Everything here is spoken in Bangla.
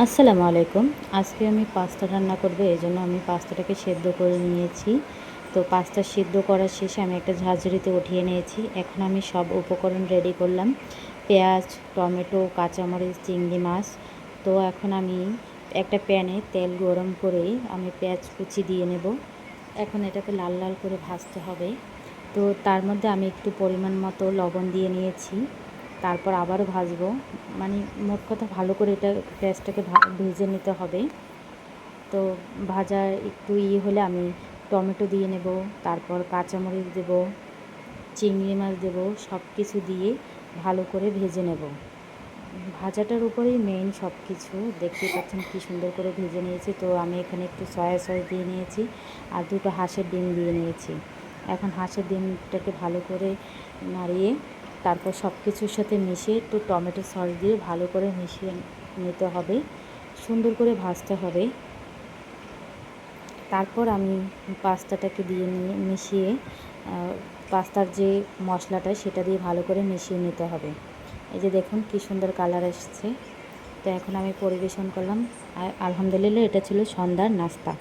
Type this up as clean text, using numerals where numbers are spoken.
আসসালামু আলাইকুম। আজকে আমি পাস্তা রান্না করব, এজন্য আমি পাস্তাটাকে সেদ্ধ করে নিয়েছি। তো পাস্তা সিদ্ধ করার শেষে আমি একটা ঝাঁঝরিতে উঠিয়ে নিয়েছি। এখন আমি সব উপকরণ রেডি করলাম। পেঁয়াজ, টমেটো, কাঁচামরিচ, চিংড়ি মাছ। তো এখন আমি একটা প্যানে তেল গরম করে আমি পেঁয়াজ কুচি দিয়ে নেব। এখন এটাকে লাল লাল করে ভাজতে হবে। তো তার মধ্যে আমি একটু পরিমাণ মতো লবণ দিয়ে নিয়েছি। তারপর আবারও ভাজবো, মানে মোট কথা ভালো করে এটা পেঁয়াজটাকে ভেজে নিতে হবে। তো ভাজা একটু হলে আমি টমেটো দিয়ে নেব, তারপর কাঁচামরিচ দেব, চিংড়ি মাছ দেব, সব কিছু দিয়ে ভালো করে ভেজে নেব। ভাজাটার উপরেই মেইন সব কিছু। দেখতেই পাচ্ছেন কী সুন্দর করে ভেজে নিয়েছি। তো আমি এখানে একটু সয়া সস দিয়ে নিয়েছি আর দুটো হাঁসের ডিম দিয়ে নিয়েছি। এখন হাঁসের ডিমটাকে ভালো করে নাড়িয়ে তারপর সব কিছুর সাথে মিশিয়ে একটু টমেটো সস দিয়ে ভালো করে মিশিয়ে নিতে হবে, সুন্দর করে ভাজতে হবে। তারপর আমি পাস্তাটাকে দিয়ে নিয়ে মিশিয়ে পাস্তার যে মশলাটা সেটা দিয়ে ভালো করে মিশিয়ে নিতে হবে। এই যে দেখুন কী সুন্দর কালার এসেছে। তো এখন আমি পরিবেশন করলাম। আলহামদুলিল্লাহ, এটা ছিল সন্ধ্যার নাস্তা।